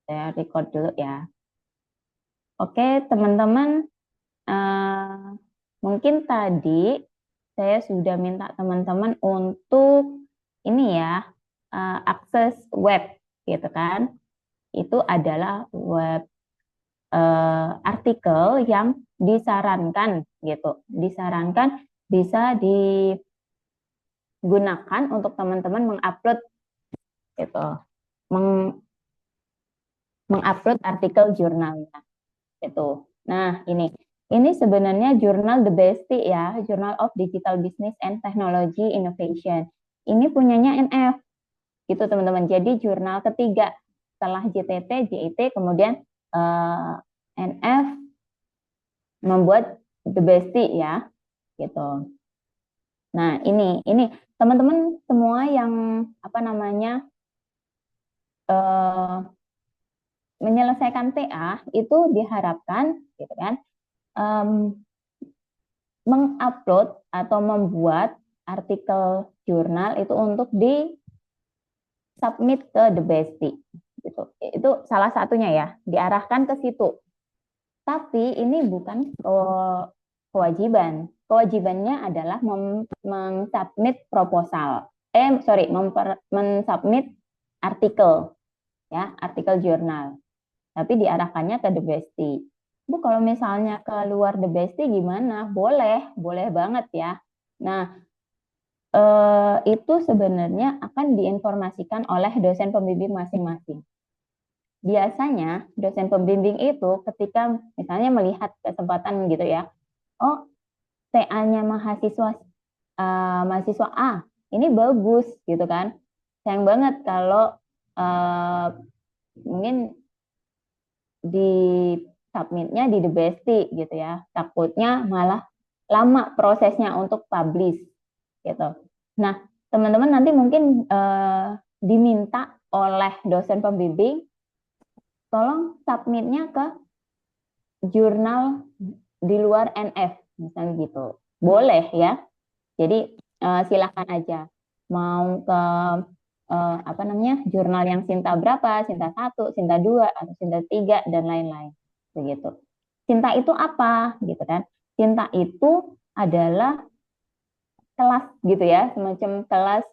Saya record dulu ya. Oke, teman-teman, mungkin tadi saya sudah minta teman-teman untuk ini ya, akses web, gitu kan? Itu adalah web artikel yang disarankan, gitu. Disarankan bisa digunakan untuk teman-teman mengupload, gitu, mengupload artikel jurnalnya. Itu. Nah, ini sebenarnya jurnal The Bestie ya, Journal of Digital Business and Technology Innovation. Ini punyanya NF, gitu teman-teman. Jadi jurnal ketiga setelah JTT, JIT, kemudian NF membuat The Bestie ya, gitu. Nah, ini teman-teman semua yang apa namanya eh, menyelesaikan TA itu diharapkan, gitu kan, um, mengupload atau membuat artikel jurnal itu untuk di submit ke The Bestie gitu. Itu salah satunya ya, diarahkan ke situ. Tapi ini bukan kewajiban. Kewajibannya adalah mensubmit proposal. Mensubmit artikel ya, artikel jurnal. Tapi diarahkannya ke The Bestie. Bu, kalau misalnya ke luar The Bestie gimana? Boleh, boleh banget ya. Nah, itu sebenarnya akan diinformasikan oleh dosen pembimbing masing-masing. Biasanya dosen pembimbing itu ketika misalnya melihat kesempatan gitu ya, oh TA-nya mahasiswa A ini bagus gitu kan, sayang banget kalau mungkin di submitnya di The Bestie gitu ya, takutnya malah lama prosesnya untuk publish gitu. Nah, teman-teman nanti mungkin diminta oleh dosen pembimbing, tolong submitnya ke jurnal di luar NF, misalnya gitu. Boleh ya. Jadi silakan aja mau ke apa namanya jurnal yang Sinta berapa, Sinta 1, Sinta 2, atau Sinta 3 dan lain-lain. Begitu. Sinta itu apa gitu kan? Sinta itu adalah kelas gitu ya, semacam kelas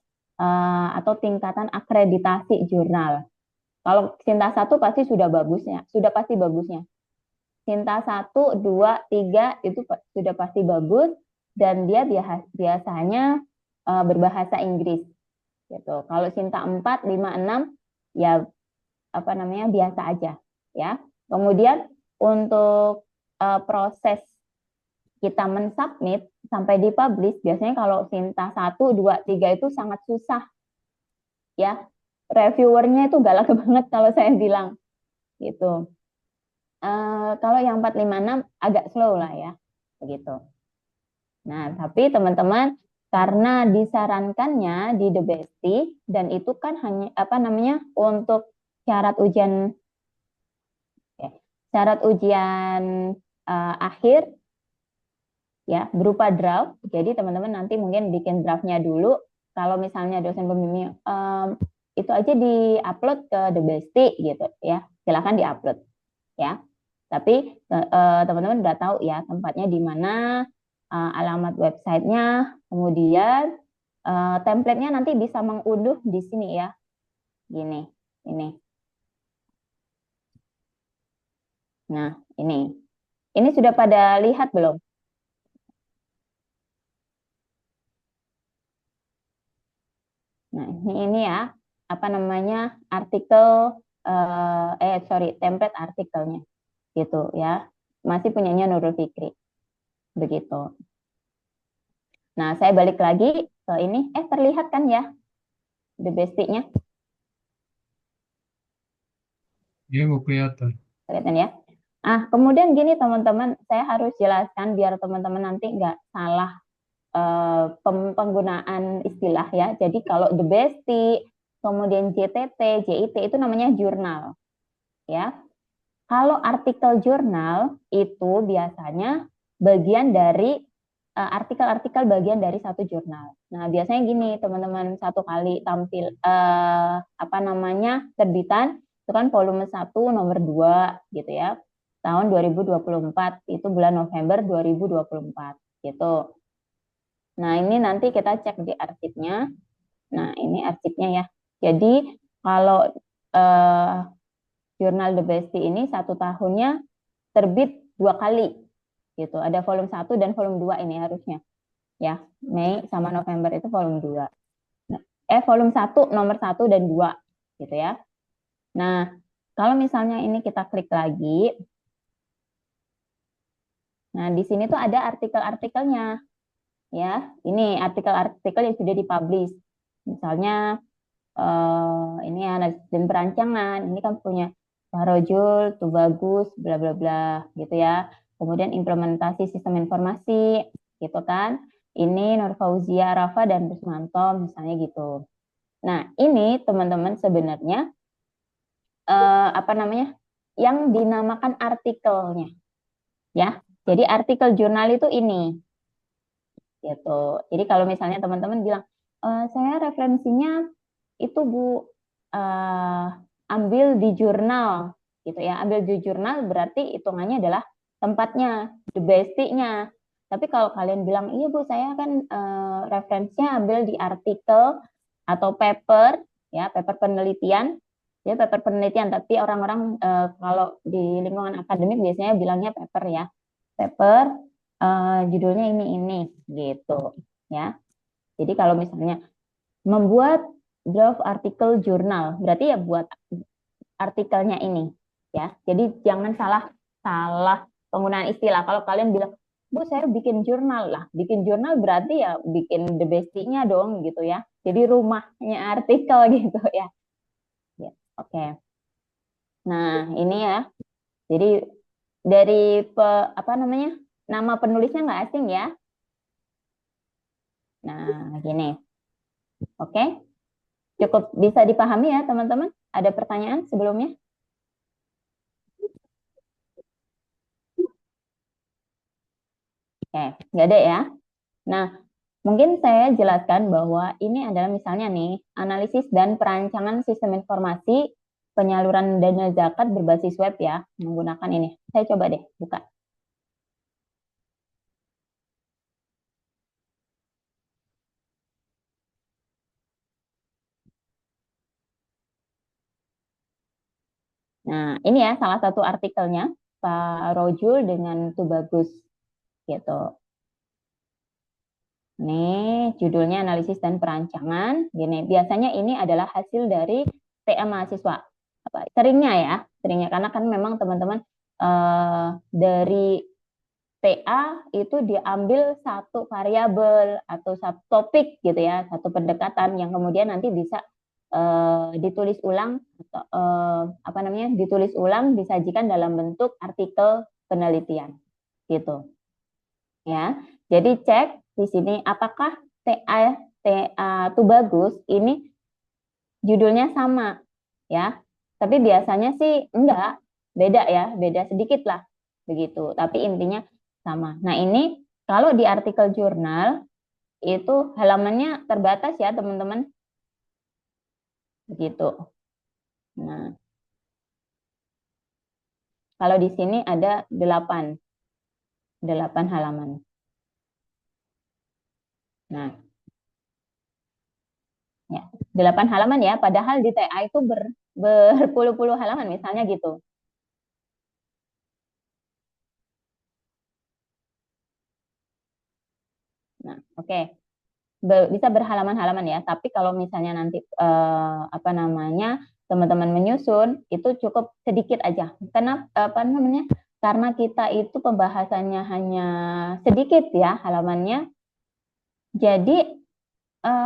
atau tingkatan akreditasi jurnal. Kalau Sinta 1 pasti sudah bagusnya, sudah pasti bagusnya. Sinta 1, 2, 3 itu sudah pasti bagus dan dia biasanya berbahasa Inggris gitu. Kalau Sinta 4, 5, 6 ya apa namanya biasa aja ya. Kemudian untuk proses kita mensubmit sampai dipublish, biasanya kalau Sinta 1, 2, 3 itu sangat susah ya. Reviewernya itu galak banget kalau saya bilang gitu. Kalau yang 4, 5, 6 agak slow lah ya, begitu. Nah, tapi teman-teman karena disarankannya di The Bestie dan itu kan hanya apa namanya untuk syarat ujian ya, syarat ujian akhir ya berupa draft. Jadi teman-teman nanti mungkin bikin draftnya dulu. Kalau misalnya dosen pembimbing itu aja di-upload ke The Bestie gitu ya. Silakan di-upload ya. Tapi teman-teman udah tahu ya tempatnya di mana, alamat websitenya, kemudian template-nya nanti bisa mengunduh di sini ya. Gini, ini. Nah, ini. Ini sudah pada lihat belum? Nah, ini ya, apa namanya artikel, template artikelnya, gitu ya. Masih punyanya Nurul Fikri, begitu. Nah, saya balik lagi ke ini, terlihat kan ya, the bestie-nya, Iya, Bu, kelihatan. kelihatan ya. Kemudian gini teman-teman, saya harus jelaskan biar teman-teman nanti nggak salah penggunaan istilah ya. Jadi kalau the bestie, kemudian JTT, JIT itu namanya jurnal ya. Kalau artikel jurnal itu biasanya bagian dari artikel-artikel bagian dari satu jurnal. Nah, biasanya gini, teman-teman, satu kali tampil apa namanya terbitan itu kan volume 1 nomor 2 gitu ya. Tahun 2024 itu bulan November 2024 gitu. Nah, ini nanti kita cek di arsipnya. Nah, ini arsipnya ya. Jadi kalau jurnal The Besti ini 1 tahunnya terbit 2 kali gitu. Ada volume 1 dan volume 2 ini harusnya. Ya, Mei sama November itu volume 2. Nah, volume 1 nomor 1 dan 2 gitu ya. Nah, kalau misalnya ini kita klik lagi. Nah, di sini tuh ada artikel-artikelnya. Ya, ini artikel-artikel yang sudah dipublish. Misalnya ini analisis dan perancangan, ini kan punya Pak Rojul, tuh bagus, bla bla bla gitu ya. Kemudian implementasi sistem informasi, gitu kan. Ini Nur Fauzia Rafa dan Rusmanto, misalnya gitu. Nah, ini teman-teman sebenarnya apa namanya? Yang dinamakan artikelnya, ya. Jadi artikel jurnal itu ini, gitu. Jadi kalau misalnya teman-teman bilang, saya referensinya itu Bu ambil di jurnal gitu ya. Ambil di jurnal berarti hitungannya adalah tempatnya, the best-nya. Tapi kalau kalian bilang, iya Bu, saya kan referensinya ambil di artikel atau paper, ya paper penelitian, ya paper penelitian. Tapi orang-orang kalau di lingkungan akademik biasanya bilangnya paper ya, paper judulnya ini gitu, ya. Jadi kalau misalnya membuat draft artikel jurnal, berarti ya buat artikelnya ini, ya. Jadi jangan salah salah penggunaan istilah. Kalau kalian bilang, Bu, saya bikin jurnal lah. Bikin jurnal berarti ya bikin the best-nya dong gitu ya. Jadi rumahnya artikel gitu ya. Ya, oke. Nah, ini ya. Jadi dari apa namanya? Nama penulisnya nggak asing ya. Nah, gini. Oke. Cukup bisa dipahami ya, teman-teman? Ada pertanyaan sebelumnya? Oke, nggak ada ya. Nah, mungkin saya jelaskan bahwa ini adalah misalnya nih, analisis dan perancangan sistem informasi penyaluran dana zakat berbasis web ya, menggunakan ini. Saya coba deh buka. Nah, ini ya salah satu artikelnya Pak Rojul dengan Tubagus gitu. Nih, judulnya analisis dan perancangan. Gini, biasanya ini adalah hasil dari TA mahasiswa. Seringnya ya, seringnya karena kan memang teman-teman dari TA itu diambil satu variabel atau satu topik gitu ya, satu pendekatan yang kemudian nanti bisa ditulis ulang atau apa namanya ditulis ulang disajikan dalam bentuk artikel penelitian gitu ya. Jadi cek di sini apakah TA Tubagus ini judulnya sama ya. Tapi biasanya sih enggak, beda ya, beda sedikit lah begitu. Tapi intinya sama. Nah, ini kalau di artikel jurnal itu halamannya terbatas ya, teman-teman. Begitu. Nah, kalau di sini ada 8 halaman. Nah, ya, 8 halaman ya, padahal di TA itu berpuluh-puluh halaman misalnya gitu. Nah, oke. Bisa berhalaman-halaman ya, tapi kalau misalnya nanti apa namanya teman-teman menyusun itu cukup sedikit aja. Karena apa namanya? Karena kita itu pembahasannya hanya sedikit ya halamannya. Jadi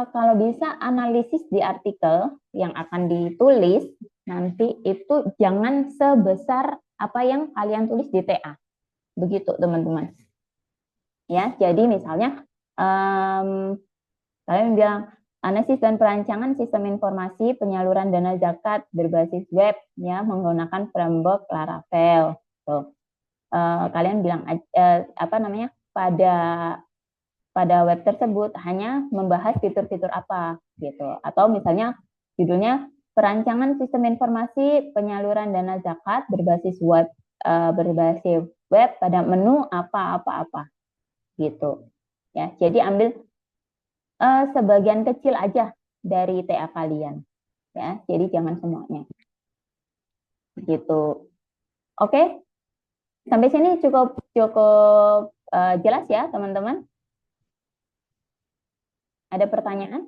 kalau bisa analisis di artikel yang akan ditulis nanti itu jangan sebesar apa yang kalian tulis di TA. Begitu teman-teman. Ya, jadi misalnya kalian bilang analisis dan perancangan sistem informasi penyaluran dana zakat berbasis web ya menggunakan framework Laravel. Tuh. Kalian bilang apa namanya pada web tersebut hanya membahas fitur-fitur apa gitu. Atau misalnya judulnya perancangan sistem informasi penyaluran dana zakat berbasis web pada menu apa-apa-apa gitu. Ya, jadi ambil sebagian kecil aja dari TA kalian ya. Jadi jangan semuanya. Gitu. Oke? Sampai sini cukup cukup jelas ya, teman-teman? Ada pertanyaan?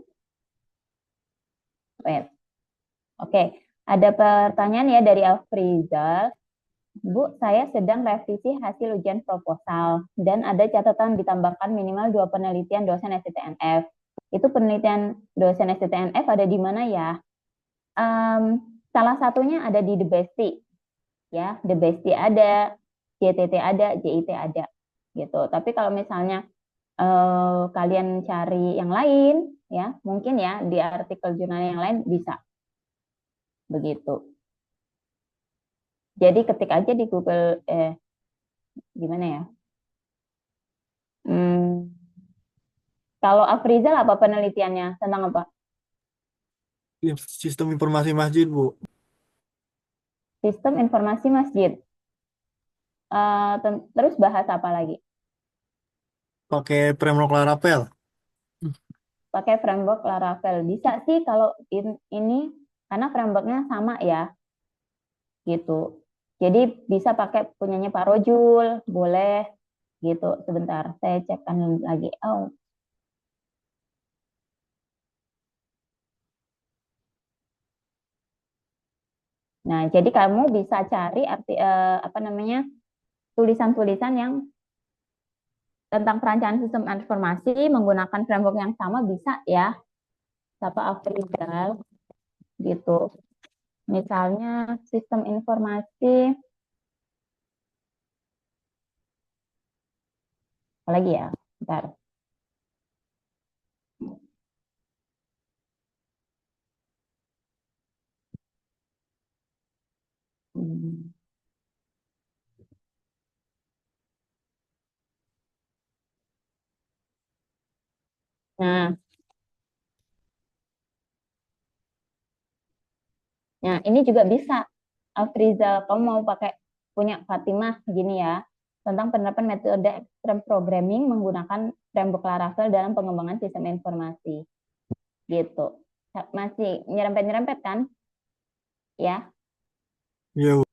Oke, ada pertanyaan ya dari Afrizal. Bu, saya sedang revisi hasil ujian proposal dan ada catatan ditambahkan minimal 2 penelitian dosen STTNF. Itu penelitian dosen STTNF ada di mana ya? Salah satunya ada di The Bestie, ya. The Bestie ada, JTT ada, JIT ada, gitu. Tapi kalau misalnya kalian cari yang lain, ya mungkin ya di artikel jurnal yang lain bisa, begitu. Jadi ketik aja di Google, gimana ya? Hmm, Kalau Afrizal apa penelitiannya tentang apa? Sistem informasi masjid, Bu. Sistem informasi masjid. Terus bahas apa lagi? Pakai framework Laravel. Pakai framework Laravel. Bisa sih kalau ini karena frameworknya sama ya, gitu. Jadi bisa pakai punyanya Pak Rojul, boleh gitu. Sebentar, saya cekkan lagi. Oh, nah jadi kamu bisa cari apa namanya tulisan-tulisan yang tentang perancangan sistem informasi menggunakan framework yang sama bisa ya, Sapa Afrizal gitu. Misalnya sistem informasi, apa lagi ya? Bentar. Hmm. Nah, nah ini juga bisa. Afrizal, kamu mau pakai punya Fatimah gini ya, tentang penerapan metode extreme programming menggunakan framework Laravel dalam pengembangan sistem informasi. Gitu. Masih nyerempet-nyerempet kan? Ya. Iya, Bu.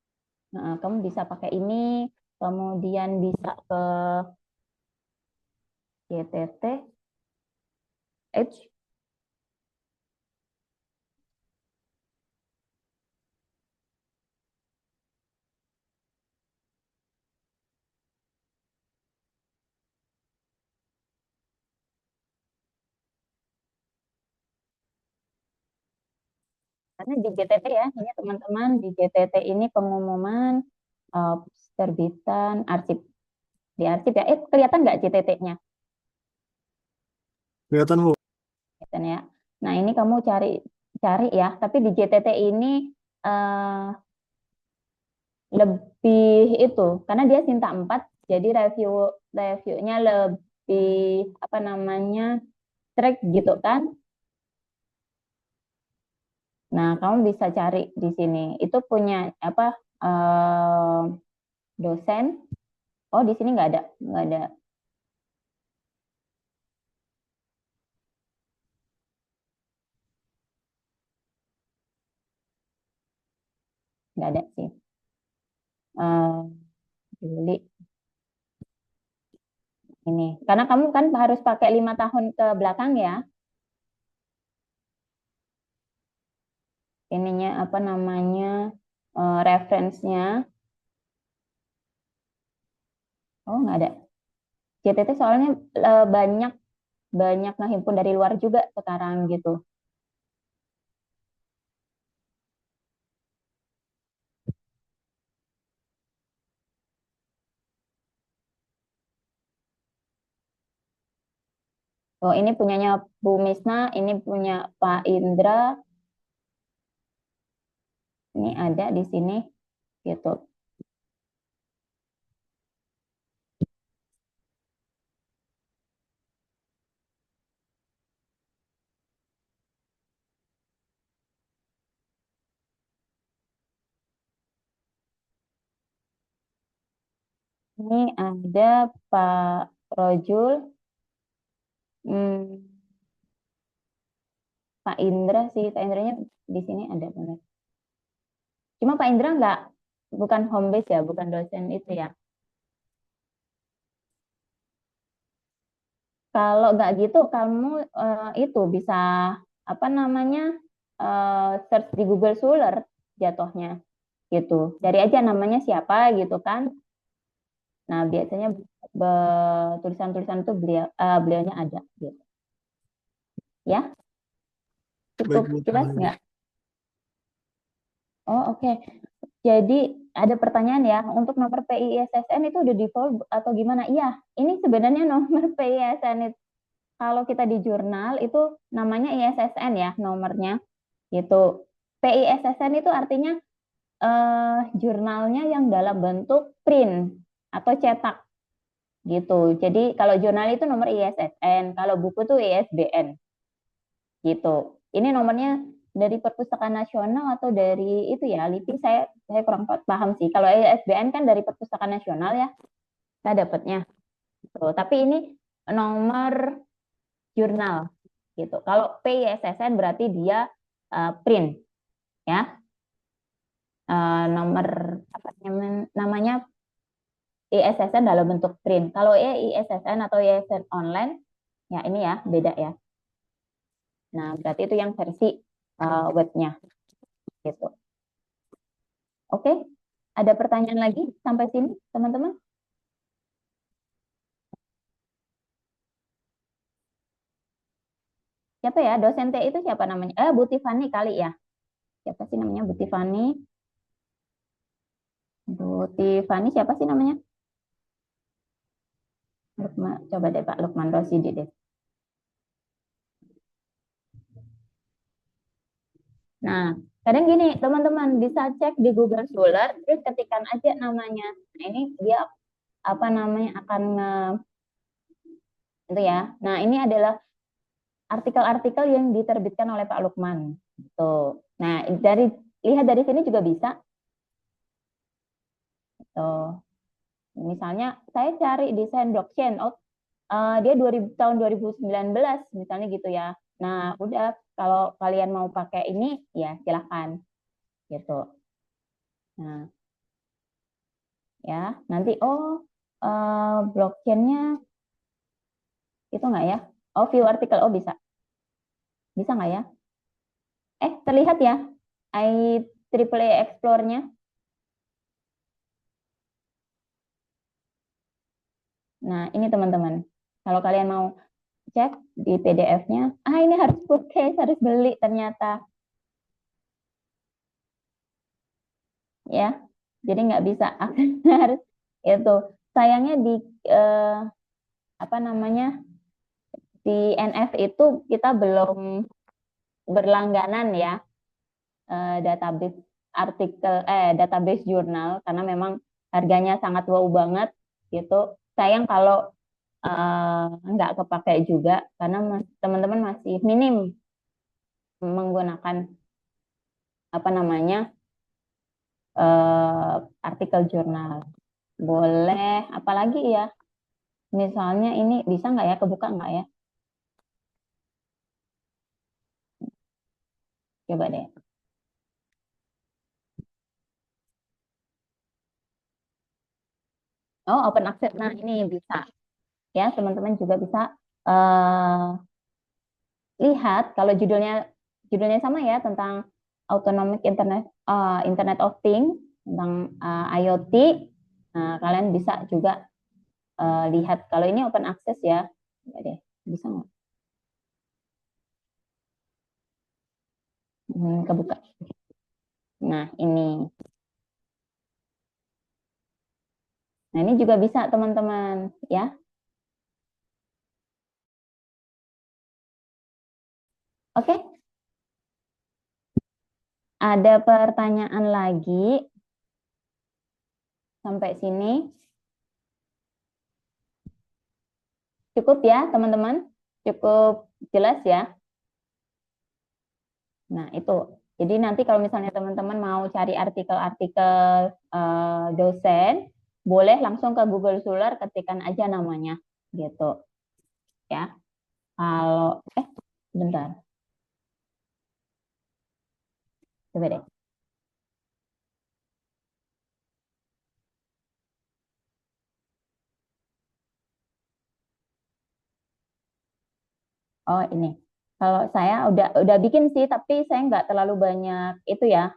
Nah, kamu bisa pakai ini, kemudian bisa ke GTT, H, karena di GTT ya, ini teman-teman di GTT ini pengumuman terbitan arsip di arsip ya. Kelihatan nggak GTT-nya? Kelihatan, Bu. Kelihatan ya. Nah ini kamu cari cari ya. Tapi di GTT ini eh, lebih itu karena dia Sinta 4, jadi reviewnya lebih apa namanya track gitu kan. Nah, kamu bisa cari di sini. Itu punya apa eh, dosen. Oh, di sini nggak ada, nggak ada sih. Eh, Juli ini, karena kamu kan harus pakai 5 tahun ke belakang ya. Ininya apa namanya referensinya? Oh, nggak ada. CTT soalnya banyak banyak ngehimpun dari luar juga sekarang gitu. Oh, ini punyanya Bu Misna, ini punya Pak Indra, ini ada di sini gitu. Ini ada Pak Rojul, hmm, Pak Indra sih, Pak Indranya di sini ada benar. Cuma Pak Indra bukan home base ya, bukan dosen itu ya. Kalau nggak gitu, kamu itu bisa apa namanya search di Google Scholar jatuhnya gitu. Cari aja namanya siapa gitu kan. Nah biasanya tulisan-tulisan itu beliaunya ada gitu. Ya, Baik, cukup Bu. Terima jelas kasih, Bu. nggak? Oh oke. Jadi ada pertanyaan ya, untuk nomor PISSN itu udah default atau gimana? Iya, ini sebenarnya nomor PISSN itu kalau kita di jurnal itu namanya ISSN ya nomornya gitu. PISSN itu artinya jurnalnya yang dalam bentuk print atau cetak gitu. Jadi kalau jurnal itu nomor ISSN, kalau buku itu ISBN gitu. Ini nomornya dari Perpustakaan Nasional atau dari itu ya, LIPI saya kurang paham sih. Kalau ISBN kan dari Perpustakaan Nasional ya, saya dapatnya. Tuh, tapi ini nomor jurnal gitu. Kalau PISSN berarti dia print ya. Nomor apa namanya ISSN dalam bentuk print. Kalau ISSN atau ISSN online ya ini ya beda ya. Nah, berarti itu yang versi webnya gitu. Oke, ada pertanyaan lagi sampai sini, teman-teman? Siapa ya? Dosen T itu siapa namanya? Bu Tiffany kali ya. Siapa sih namanya Bu Tiffany? Bu Tiffany siapa sih namanya? Coba deh Pak Lukman Rosidi deh. Nah, kadang gini, teman-teman bisa cek di Google Scholar, terus ketikkan aja namanya. Nah, ini dia apa namanya akan itu ya. Nah, ini adalah artikel-artikel yang diterbitkan oleh Pak Lukman. Tuh. Nah, lihat dari sini juga bisa. Tuh. Misalnya saya cari desain blockchain, dia tahun 2019 misalnya gitu ya. Nah, udah kalau kalian mau pakai ini ya silahkan gitu. Nah, ya nanti blockchainnya itu nggak ya? Oh, view artikel, oh bisa nggak ya? Terlihat ya IEEE Explore-nya. Nah, ini teman-teman, kalau kalian mau cek di PDF-nya, ini harus purchase, harus beli ternyata ya. Jadi nggak bisa, harus itu. Sayangnya di eh, apa namanya di NF itu kita belum berlangganan ya database database jurnal karena memang harganya sangat wow banget gitu. Sayang kalau nggak kepake juga karena teman-teman masih minim menggunakan apa namanya artikel jurnal. Boleh, apalagi ya? Misalnya ini bisa nggak ya kebuka nggak ya? Coba deh. Oh, open access. Nah, ini bisa. Ya, teman-teman juga bisa eh, lihat kalau judulnya sama ya tentang autonomic internet of things, tentang IoT. Nah, kalian bisa juga lihat kalau ini open access ya. Coba deh, bisa nggak? Kebuka. Nah, ini. Nah, ini juga bisa teman-teman ya. Oke, ada pertanyaan lagi sampai sini. Cukup ya, teman-teman? Cukup jelas ya? Nah, itu. Jadi nanti kalau misalnya teman-teman mau cari artikel-artikel dosen, boleh langsung ke Google Scholar, ketikkan aja namanya gitu ya. Kalau bentar, coba deh. Oh ini, kalau saya udah bikin sih, tapi saya nggak terlalu banyak itu ya,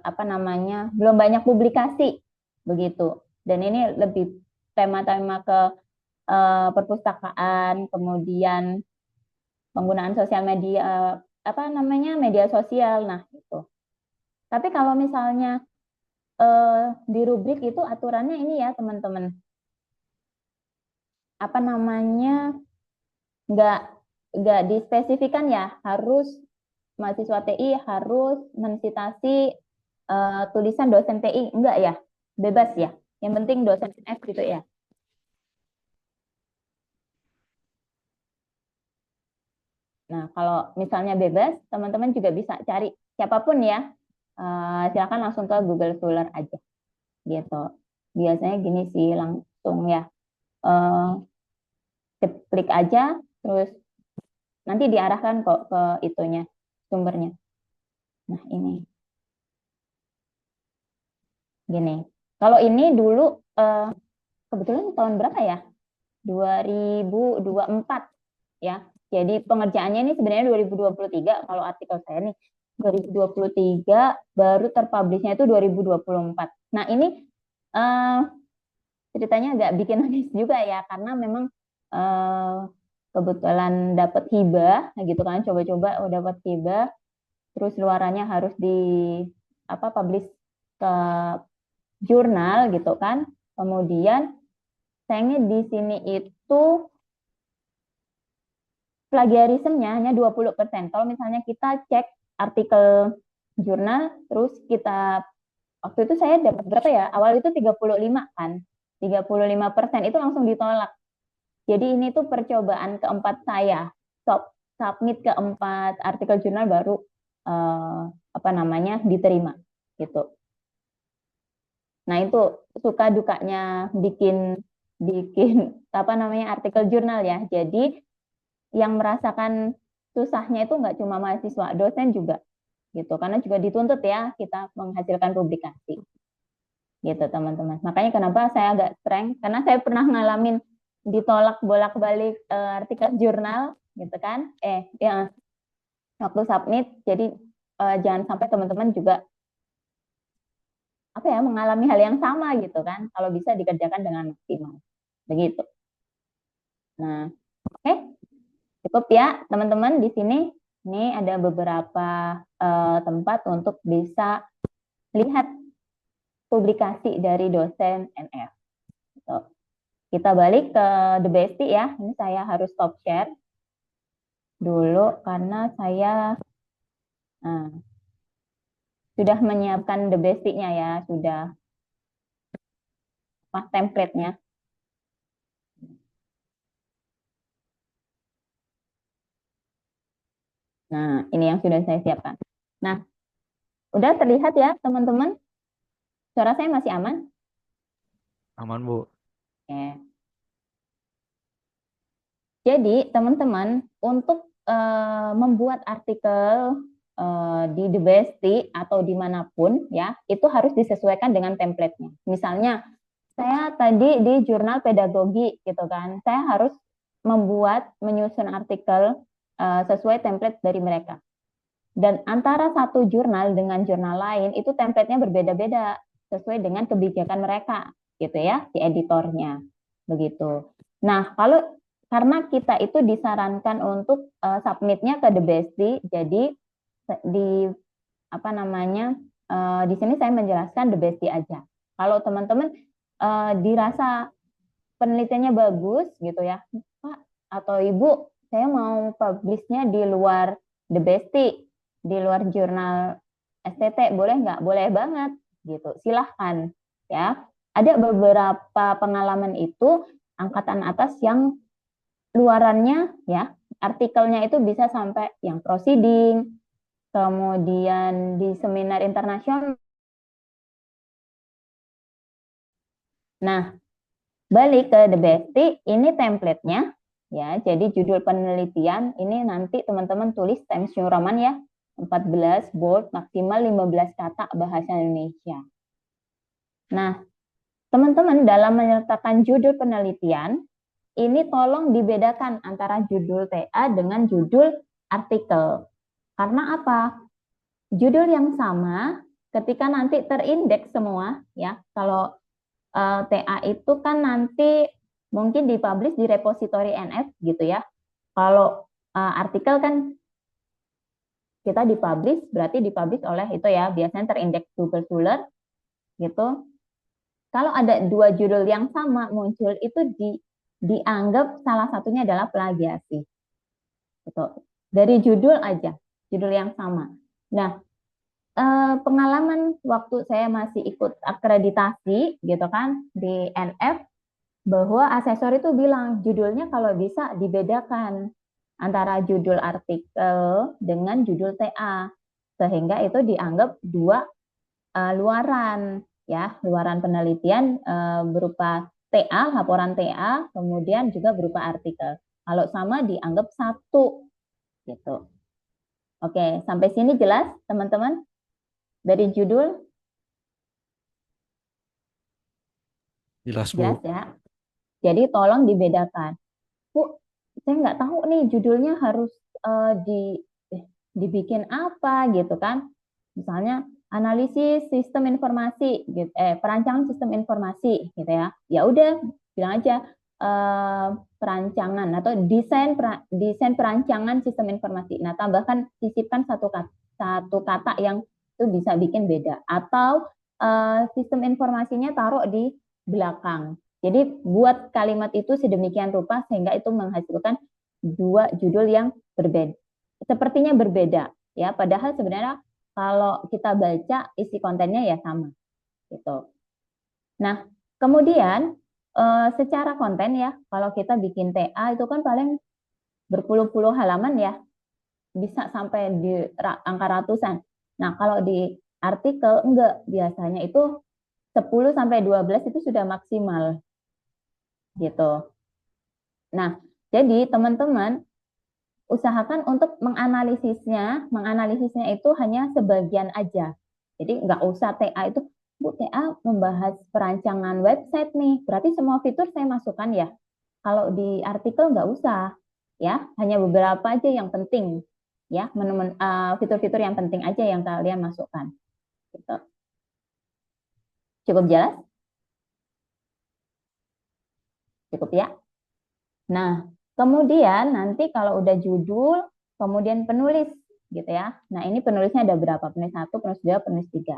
apa namanya, belum banyak publikasi begitu. Dan ini lebih tema-tema ke perpustakaan, kemudian penggunaan sosial media, apa namanya, media sosial. Nah itu. Tapi kalau misalnya di rubrik itu aturannya ini ya teman-teman, apa namanya, nggak nggak dispesifikan ya, harus mahasiswa TI harus mensitasi tulisan dosen TI, enggak ya, bebas ya, yang penting dosen F gitu ya. Nah kalau misalnya bebas, teman-teman juga bisa cari siapapun ya, silakan langsung ke Google Scholar aja gitu. Biasanya gini sih, langsung ya, klik aja terus nanti diarahkan kok ke itunya, sumbernya. Nah ini gini, kalau ini dulu kebetulan tahun berapa ya, 2024 ya. Jadi pengerjaannya ini sebenarnya 2023, kalau artikel saya nih 2023, baru terpublishnya itu 2024. Nah ini uh, ceritanya agak bikin nangis juga ya, karena memang kebetulan dapat hibah gitu kan, coba-coba dapat hibah, terus luarannya harus di apa, publish ke jurnal gitu kan. Kemudian sayangnya di sini itu plagiarismenya hanya 20%. Kalau misalnya kita cek artikel jurnal, terus kita, waktu itu saya dapat berapa ya? Awal itu 35 kan. 35% itu langsung ditolak. Jadi ini tuh percobaan keempat saya. Submit keempat artikel jurnal baru apa namanya, diterima gitu. Nah, itu suka dukanya bikin bikin apa namanya, artikel jurnal ya. Jadi yang merasakan susahnya itu nggak cuma mahasiswa, dosen juga gitu. Karena juga dituntut ya kita menghasilkan publikasi gitu teman-teman. Makanya kenapa saya agak strength, karena saya pernah ngalamin ditolak bolak-balik artikel jurnal gitu kan. Ya waktu submit. Jadi jangan sampai teman-teman juga apa ya, mengalami hal yang sama gitu kan. Kalau bisa dikerjakan dengan maksimal. Begitu. Nah, oke. Cukup ya teman-teman di sini. Ini ada beberapa tempat untuk bisa lihat publikasi dari dosen NF. So, kita balik ke The Bestie ya. Ini saya harus stop share dulu karena saya sudah menyiapkan The Bestie-nya ya, sudah pas template-nya. Nah, ini yang sudah saya siapkan. Nah, udah terlihat ya teman-teman? Suara saya masih aman? Aman, Bu. Oke. Jadi, teman-teman, untuk membuat artikel di The Bestie atau dimanapun ya, itu harus disesuaikan dengan template-nya. Misalnya, saya tadi di jurnal pedagogi gitu kan, saya harus menyusun artikel sesuai template dari mereka. Dan antara satu jurnal dengan jurnal lain itu template-nya berbeda-beda sesuai dengan kebijakan mereka gitu ya, si editornya begitu. Nah, karena kita itu disarankan untuk submit-nya ke The Bestie, jadi di apa namanya, di sini saya menjelaskan The Bestie aja. Kalau teman-teman dirasa penelitiannya bagus gitu ya, Pak atau Ibu, saya mau publish-nya di luar The Bestie, di luar jurnal STT, boleh nggak? Boleh banget gitu, silahkan ya. Ada beberapa pengalaman itu angkatan atas yang luarannya ya, artikelnya itu bisa sampai yang proceeding, kemudian di seminar internasional Nah, balik ke The Bestie, ini template-nya ya. Jadi judul penelitian ini nanti teman-teman tulis Times New Roman ya. 14 bold maksimal 15 kata bahasa Indonesia. Nah, teman-teman dalam menyertakan judul penelitian ini tolong dibedakan antara judul TA dengan judul artikel. Karena apa? Judul yang sama ketika nanti terindeks semua ya. Kalau TA itu kan nanti mungkin dipublish di repository NF gitu ya. Kalau artikel kan kita dipublish berarti dipublish oleh itu ya, biasanya terindeks Google Scholar gitu. Kalau ada dua judul yang sama muncul itu dianggap salah satunya adalah plagiasi. Gitu. Dari judul aja, judul yang sama. Nah, pengalaman waktu saya masih ikut akreditasi gitu kan di NF, bahwa asesor itu bilang judulnya kalau bisa dibedakan antara judul artikel dengan judul TA, sehingga itu dianggap dua luaran ya, luaran penelitian berupa TA, laporan TA, kemudian juga berupa artikel. Kalau sama dianggap satu gitu. Oke, sampai sini jelas teman-teman dari judul? Jelas, Bu. Jelas ya. Jadi tolong dibedakan. Bu, saya nggak tahu nih judulnya harus dibikin apa gitu kan. Misalnya analisis sistem informasi gitu, perancangan sistem informasi gitu ya. Ya udah bilang aja perancangan atau desain perancangan sistem informasi. Nah, tambahkan sisipkan satu kata yang itu bisa bikin beda, atau sistem informasinya taruh di belakang. Jadi buat kalimat itu sedemikian rupa sehingga itu menghasilkan dua judul yang berbeda. Sepertinya berbeda ya, padahal sebenarnya kalau kita baca isi kontennya ya sama gitu. Nah, kemudian secara konten ya, kalau kita bikin TA itu kan paling berpuluh-puluh halaman ya, bisa sampai di angka ratusan. Nah, kalau di artikel enggak, biasanya itu 10 sampai 12 itu sudah maksimal gitu. Nah, jadi teman-teman usahakan untuk menganalisisnya itu hanya sebagian aja. Jadi nggak usah TA itu, Bu, TA membahas perancangan website nih, berarti semua fitur saya masukkan ya. Kalau di artikel nggak usah, ya, hanya beberapa aja yang penting, ya, fitur-fitur yang penting aja yang kalian masukkan. Gitu. Cukup jelas? Cukup ya? Nah, kemudian nanti kalau udah judul, kemudian penulis gitu ya. Nah, ini penulisnya ada berapa? Penulis 1, penulis 2, penulis 3.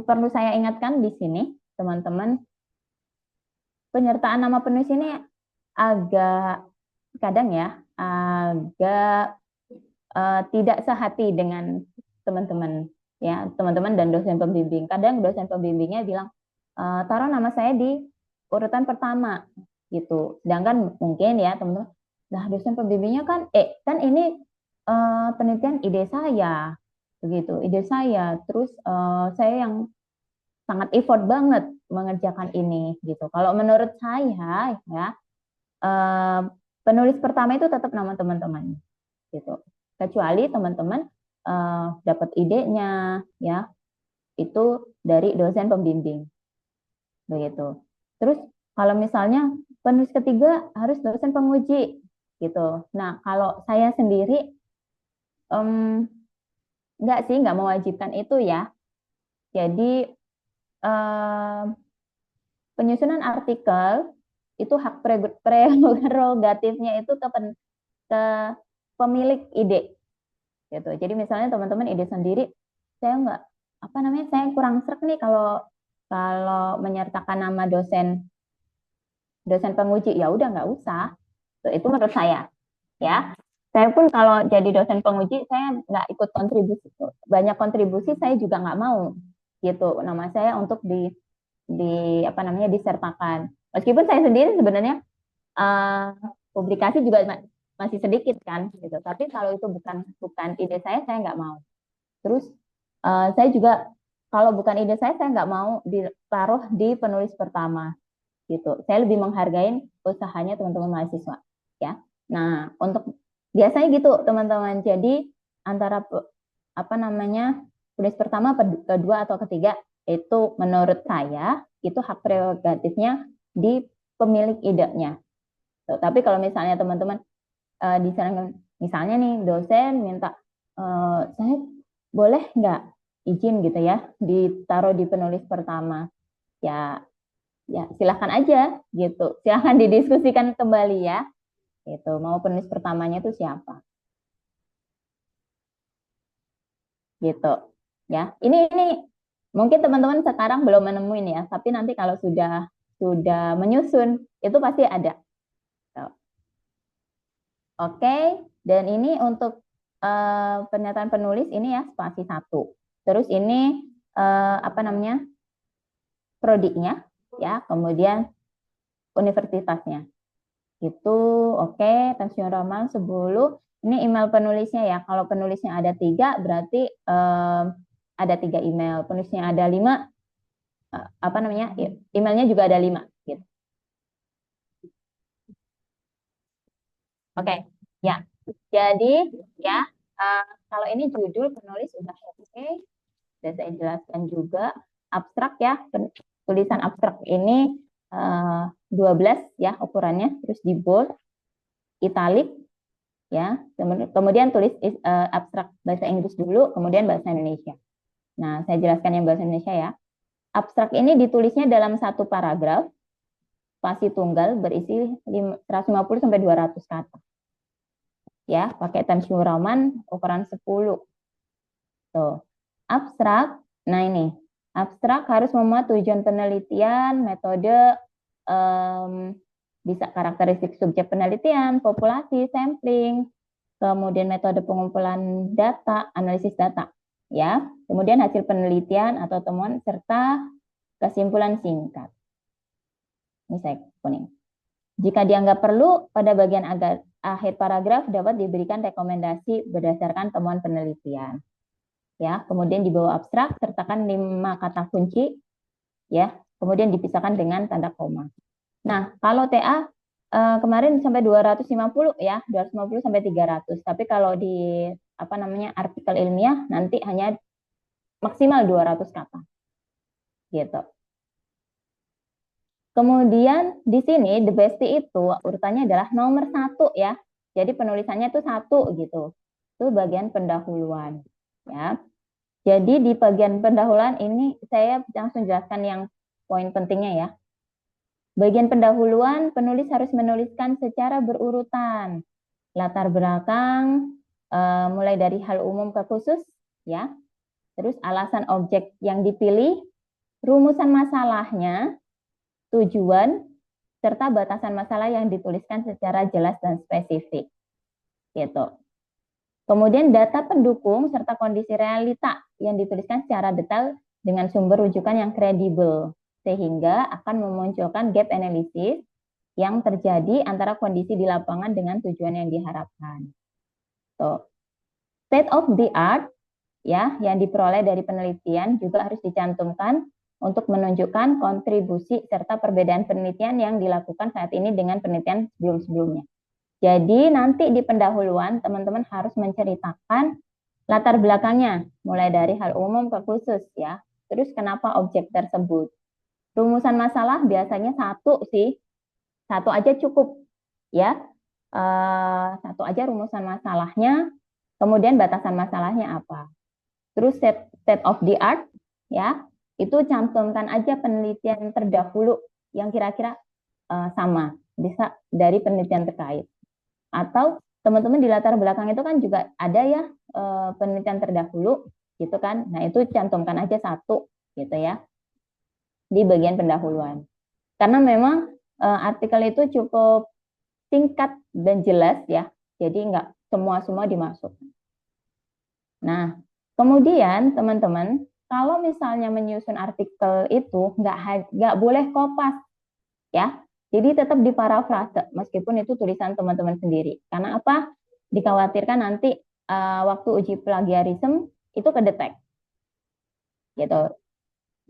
Perlu saya ingatkan di sini, teman-teman, penyertaan nama penulis ini agak kadang ya, agak tidak sehati dengan teman-teman ya, teman-teman dan dosen pembimbing. Kadang dosen pembimbingnya bilang taruh nama saya di urutan pertama gitu. Sedangkan mungkin ya teman-teman, nah dosen pembimbingnya kan kan ini penelitian ide saya begitu, ide saya. Terus saya yang sangat effort banget mengerjakan ini gitu. Kalau menurut saya ya penulis pertama itu tetap nama teman-teman gitu. Kecuali teman-teman dapat idenya ya itu dari dosen pembimbing begitu. Terus kalau misalnya penulis ketiga harus dosen penguji gitu. Nah, kalau saya sendiri nggak mewajibkan itu ya. Jadi penyusunan artikel itu hak prerogatifnya itu ke pemilik ide gitu. Jadi misalnya teman-teman ide sendiri, saya nggak apa namanya, saya kurang srek nih kalau menyertakan nama dosen penguji, ya udah nggak usah. Itu menurut saya ya. Saya pun kalau jadi dosen penguji saya nggak ikut kontribusi, banyak kontribusi saya juga nggak mau gitu nama saya untuk apa namanya disertakan. Meskipun saya sendiri sebenarnya publikasi juga masih sedikit kan gitu. Tapi kalau itu bukan ide saya nggak mau. Terus saya juga kalau bukan ide saya nggak mau ditaruh di penulis pertama gitu. Saya lebih menghargai usahanya teman-teman mahasiswa, ya. Nah, untuk biasanya gitu teman-teman. Jadi antara apa namanya penulis pertama, kedua atau ketiga itu menurut saya itu hak prerogatifnya di pemilik idenya. Tuh, tapi kalau misalnya teman-teman disarankan, misalnya nih dosen minta saya boleh nggak izin gitu ya ditaruh di penulis pertama, ya silahkan aja gitu, silahkan didiskusikan kembali ya, gitu mau penulis pertamanya itu siapa gitu ya. Ini mungkin teman-teman sekarang belum menemuin ya, tapi nanti kalau sudah menyusun itu pasti ada. Oke, dan ini untuk pernyataan penulis ini ya spasi 1. Terus ini apa namanya prodinya ya, kemudian universitasnya. Itu oke, Tansiun Rahman 10. Ini email penulisnya ya. Kalau penulisnya ada 3 berarti ada 3 email. Penulisnya ada 5, apa namanya? Emailnya juga ada 5 gitu. Oke, ya. Jadi ya kalau ini judul penulis sudah oke. Dan saya jelaskan juga abstrak ya. Tulisan abstrak ini 12 ya ukurannya, terus di bold, italic ya. Kemudian tulis abstrak bahasa Inggris dulu, kemudian bahasa Indonesia. Nah, saya jelaskan yang bahasa Indonesia ya. Abstrak ini ditulisnya dalam satu paragraf, spasi tunggal berisi 150 sampai 200 kata. Ya, pakai Tansiun Rahman ukuran 10. Tuh. Abstrak. Nah, ini. Abstrak harus memuat tujuan penelitian, metode, bisa karakteristik subjek penelitian, populasi, sampling, kemudian metode pengumpulan data, analisis data, ya. Kemudian hasil penelitian atau temuan serta kesimpulan singkat. Ini saya kuning. Jika dianggap perlu, pada bagian akhir paragraf dapat diberikan rekomendasi berdasarkan temuan penelitian. Ya, kemudian di bawah abstrak sertakan 5 kata kunci, ya. Kemudian dipisahkan dengan tanda koma. Nah, kalau TA kemarin sampai 250 ya, 250 sampai 300. Tapi kalau di apa namanya artikel ilmiah nanti hanya maksimal 200 kata. Gitu. Kemudian di sini the best itu urutannya adalah nomor 1 ya. Jadi penulisannya itu 1 gitu. Itu bagian pendahuluan ya. Jadi di bagian pendahuluan ini saya langsung jelaskan yang poin pentingnya ya. Bagian pendahuluan penulis harus menuliskan secara berurutan. Latar belakang mulai dari hal umum ke khusus ya. Terus alasan objek yang dipilih, rumusan masalahnya, tujuan, serta batasan masalah yang dituliskan secara jelas dan spesifik. Gitu. Kemudian data pendukung serta kondisi realita yang dituliskan secara detail dengan sumber rujukan yang kredibel, sehingga akan memunculkan gap analysis yang terjadi antara kondisi di lapangan dengan tujuan yang diharapkan. So, state of the art ya yang diperoleh dari penelitian juga harus dicantumkan untuk menunjukkan kontribusi serta perbedaan penelitian yang dilakukan saat ini dengan penelitian sebelum-sebelumnya. Jadi nanti di pendahuluan teman-teman harus menceritakan latar belakangnya, mulai dari hal umum ke khusus ya. Terus kenapa objek tersebut. Rumusan masalah biasanya 1 sih, 1 aja cukup ya. 1 aja rumusan masalahnya, kemudian batasan masalahnya apa. Terus state of the art ya, itu cantumkan aja penelitian terdahulu yang kira-kira sama, bisa dari penelitian terkait. Atau teman-teman di latar belakang itu kan juga ada ya penelitian terdahulu gitu kan. Nah, itu cantumkan aja 1 gitu ya di bagian pendahuluan. Karena memang artikel itu cukup singkat dan jelas ya. Jadi nggak semua dimasukkan. Nah, kemudian teman-teman, kalau misalnya menyusun artikel itu nggak boleh kopas ya. Jadi tetap diparafrase meskipun itu tulisan teman-teman sendiri. Karena apa? Dikhawatirkan nanti waktu uji plagiarisme itu kedetek. Gitu.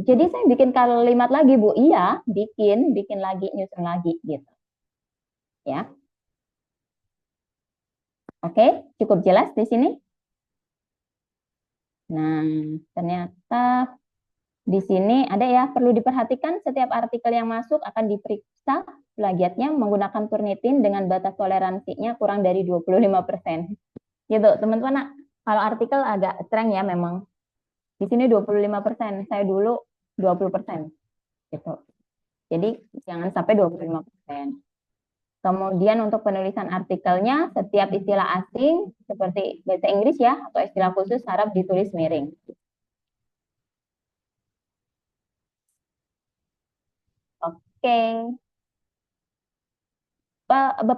jadi saya bikin kalimat lagi, Bu. Iya, bikin lagi, nyusun lagi gitu. Ya. Oke, cukup jelas di sini? Nah, ternyata di sini ada ya, perlu diperhatikan setiap artikel yang masuk akan diperiksa plagiatnya menggunakan Turnitin dengan batas toleransinya kurang dari 25%. Gitu, teman-teman. Nah, kalau artikel agak streng ya memang. Di sini 25%, saya dulu 20%. Gitu. Jadi jangan sampai 25%. Kemudian untuk penulisan artikelnya, setiap istilah asing seperti bahasa Inggris ya, atau istilah khusus harap ditulis miring. Oke.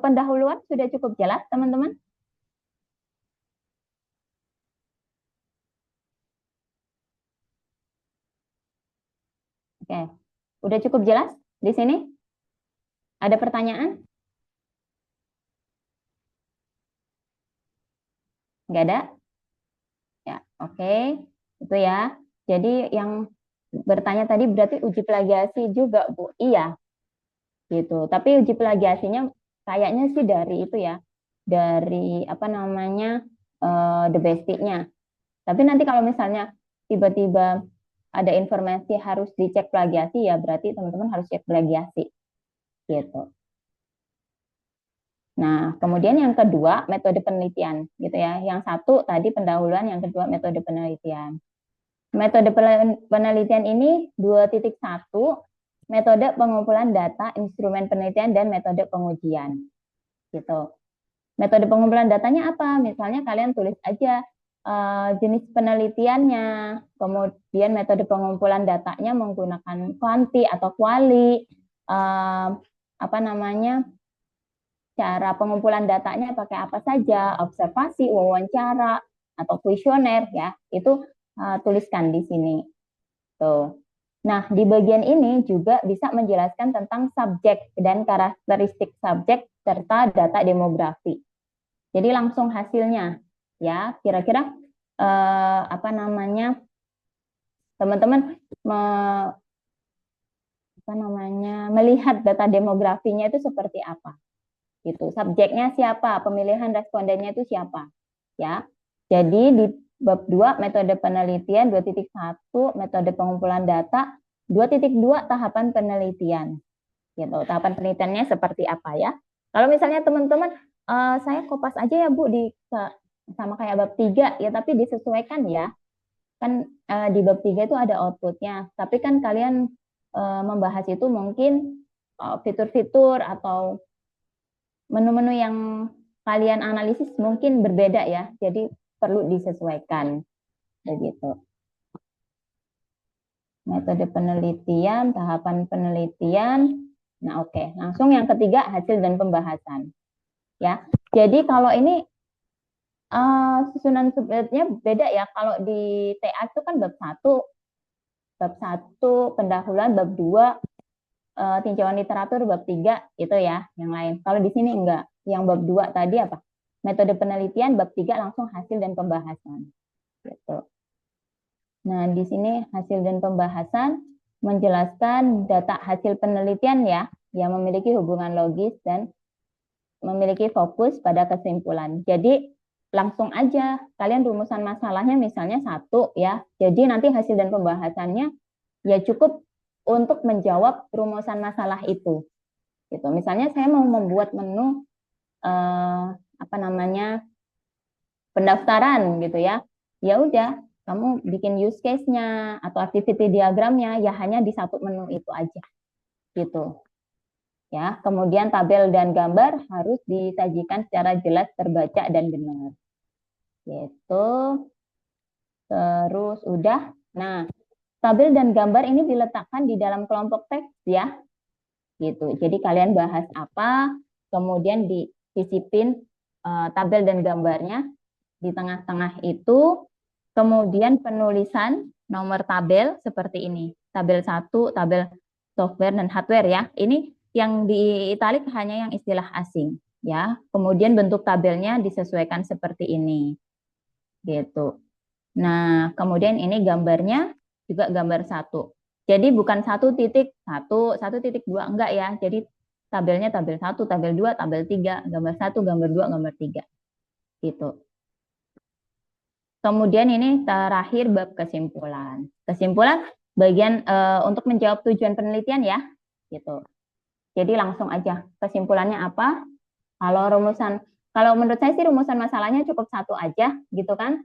Pendahuluan sudah cukup jelas, teman-teman? Oke. Udah cukup jelas di sini? Ada pertanyaan? Nggak ada? Ya, oke. Itu ya. Jadi yang bertanya tadi berarti uji plagiasi juga, Bu. Iya, gitu. Tapi uji plagiasinya kayaknya sih dari itu ya, dari apa namanya the basic-nya. Tapi nanti kalau misalnya tiba-tiba ada informasi harus dicek plagiasi ya berarti teman-teman harus cek plagiasi, gitu. Nah, kemudian yang kedua metode penelitian, gitu ya. Yang satu tadi pendahuluan, yang kedua metode penelitian. Metode penelitian ini 2.1, metode pengumpulan data, instrumen penelitian, dan metode pengujian. Gitu. Metode pengumpulan datanya apa? Misalnya kalian tulis aja jenis penelitiannya, kemudian metode pengumpulan datanya menggunakan kuanti atau kuali, apa namanya, cara pengumpulan datanya pakai apa saja, observasi, wawancara, atau kuesioner ya, itu tuliskan di sini. Tuh. Nah, di bagian ini juga bisa menjelaskan tentang subjek dan karakteristik subjek serta data demografi. Jadi langsung hasilnya ya, kira-kira apa namanya, teman-teman melihat data demografinya itu seperti apa. Gitu. Subjeknya siapa, pemilihan respondennya itu siapa. Ya. Jadi di bab 2 metode penelitian 2.1 metode pengumpulan data 2.2 tahapan penelitian. Gitu. Tahapan penelitiannya seperti apa ya? Kalau misalnya teman-teman saya kopas aja ya Bu di sama kayak bab 3 ya, tapi disesuaikan ya. Kan di bab 3 itu ada outputnya, tapi kan kalian membahas itu mungkin fitur-fitur atau menu-menu yang kalian analisis mungkin berbeda ya, jadi perlu disesuaikan begitu. Metode penelitian, tahapan penelitian. Nah, oke. Langsung yang ketiga, hasil dan pembahasan. Ya. Jadi kalau ini susunan subjeknya beda ya. Kalau di TA itu kan bab 1 pendahuluan, bab 2 tinjauan literatur, bab 3 itu ya, yang lain. Kalau di sini enggak. Yang bab 2 tadi apa? Metode penelitian, bab 3 langsung hasil dan pembahasan. Gitu. Nah, di sini hasil dan pembahasan menjelaskan data hasil penelitian ya, yang memiliki hubungan logis dan memiliki fokus pada kesimpulan. Jadi langsung aja kalian rumusan masalahnya misalnya 1 ya. Jadi nanti hasil dan pembahasannya ya cukup untuk menjawab rumusan masalah itu. Gitu. Misalnya saya mau membuat menu apa namanya pendaftaran gitu ya. Ya udah, kamu bikin use case-nya atau activity diagramnya ya hanya di satu menu itu aja. Gitu. Ya, kemudian tabel dan gambar harus disajikan secara jelas, terbaca dan benar. Gitu. Terus udah. Nah, tabel dan gambar ini diletakkan di dalam kelompok teks ya. Gitu. Jadi kalian bahas apa, kemudian disisipin tabel dan gambarnya di tengah-tengah itu, kemudian penulisan nomor tabel seperti ini. Tabel 1, tabel software dan hardware ya. Ini yang di italik hanya yang istilah asing ya. Kemudian bentuk tabelnya disesuaikan seperti ini. Gitu. Nah, kemudian ini gambarnya juga gambar 1. Jadi bukan 1.1, 1.2, enggak ya. Jadi tabelnya tabel 1, tabel 2, tabel 3, gambar 1, gambar 2, gambar 3. Gitu. Kemudian ini terakhir bab kesimpulan. Kesimpulan bagian untuk menjawab tujuan penelitian ya. Gitu. Jadi langsung aja kesimpulannya apa? Kalau menurut saya sih rumusan masalahnya cukup satu aja gitu kan.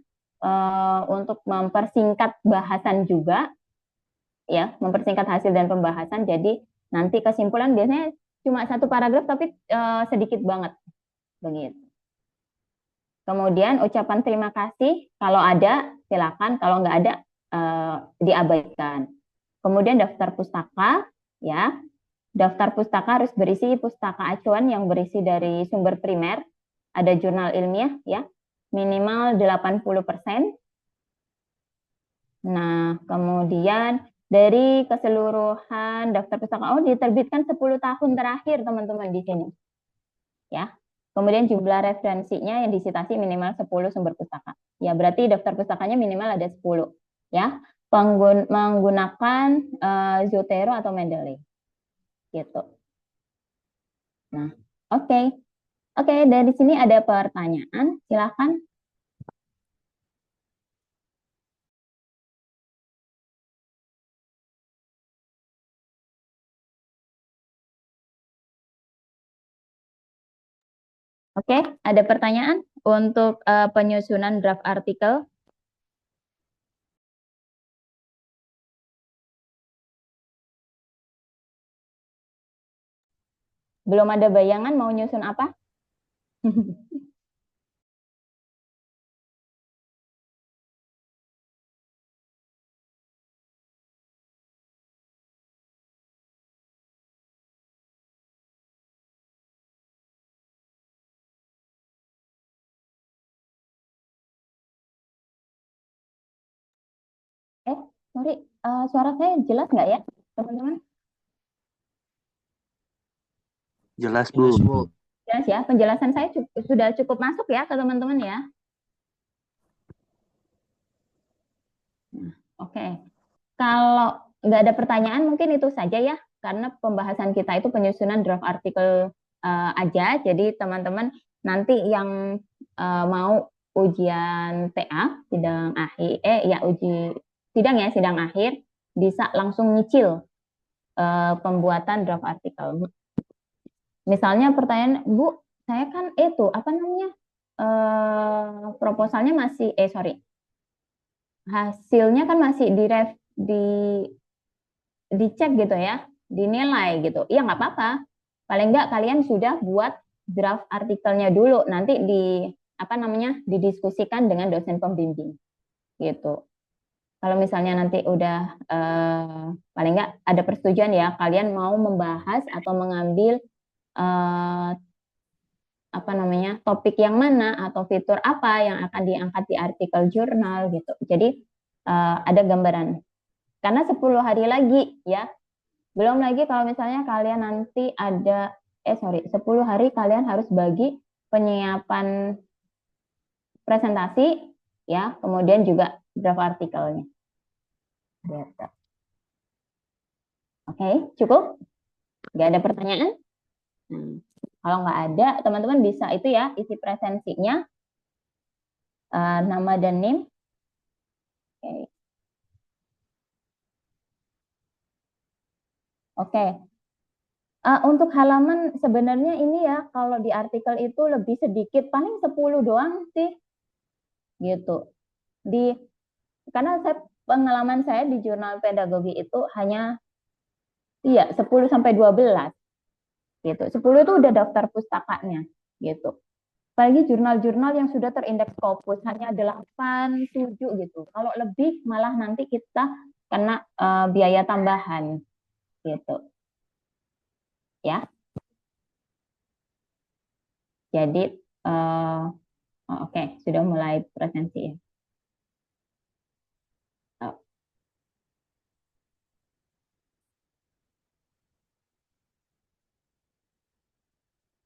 Untuk mempersingkat bahasan juga ya, mempersingkat hasil dan pembahasan. Jadi nanti kesimpulan biasanya cuma satu paragraf tapi sedikit banget begitu. Kemudian ucapan terima kasih kalau ada silakan, kalau nggak ada diabaikan. Kemudian daftar pustaka ya. Daftar pustaka harus berisi pustaka acuan yang berisi dari sumber primer, ada jurnal ilmiah ya, minimal 80%. Nah, kemudian dari keseluruhan daftar pustaka diterbitkan 10 tahun terakhir teman-teman di sini. Ya. Kemudian jumlah referensinya yang disitasi minimal 10 sumber pustaka. Ya, berarti daftar pustakanya minimal ada 10. Ya. Menggunakan Zotero atau Mendeley. Gitu. Nah, oke. Oke, dari sini ada pertanyaan, silakan. Oke, ada pertanyaan untuk penyusunan draft artikel? Belum ada bayangan mau nyusun apa? Sorry, suara saya jelas nggak ya, teman-teman? Jelas, Jelas, Bu. Bu. Jelas ya, penjelasan saya sudah cukup masuk ya ke teman-teman ya. Nah, oke. Kalau nggak ada pertanyaan mungkin itu saja ya, karena pembahasan kita itu penyusunan draft artikel aja. Jadi teman-teman nanti yang mau ujian TA, sidang akhir, sidang akhir, bisa langsung nyicil pembuatan draft artikel. Misalnya pertanyaan, Bu, saya kan itu apa namanya proposalnya masih hasilnya kan masih dicek gitu ya, dinilai gitu. Ya nggak apa-apa. Paling nggak kalian sudah buat draft artikelnya dulu, nanti didiskusikan dengan dosen pembimbing gitu. Kalau misalnya nanti udah paling nggak ada persetujuan ya, kalian mau membahas atau mengambil topik yang mana atau fitur apa yang akan diangkat di artikel jurnal gitu. Jadi ada gambaran. Karena 10 hari lagi ya. Belum lagi kalau misalnya kalian nanti ada 10 hari kalian harus bagi penyiapan presentasi ya, kemudian juga draft artikelnya. Gitu. Oke, cukup? Nggak ada pertanyaan? Kalau nggak ada, teman-teman bisa itu ya, isi presensinya, nama dan NIM. Oke. Oke. Untuk halaman sebenarnya ini ya, kalau di artikel itu lebih sedikit, paling 10 doang sih. Gitu. Karena pengalaman saya di jurnal pedagogi itu hanya 10 sampai 12 gitu. 10 itu udah daftar pustakanya gitu. Apalagi jurnal-jurnal yang sudah terindeks Scopus hanya 8, 7 gitu. Kalau lebih malah nanti kita kena biaya tambahan gitu. Ya. Jadi oke, sudah mulai presensi ya.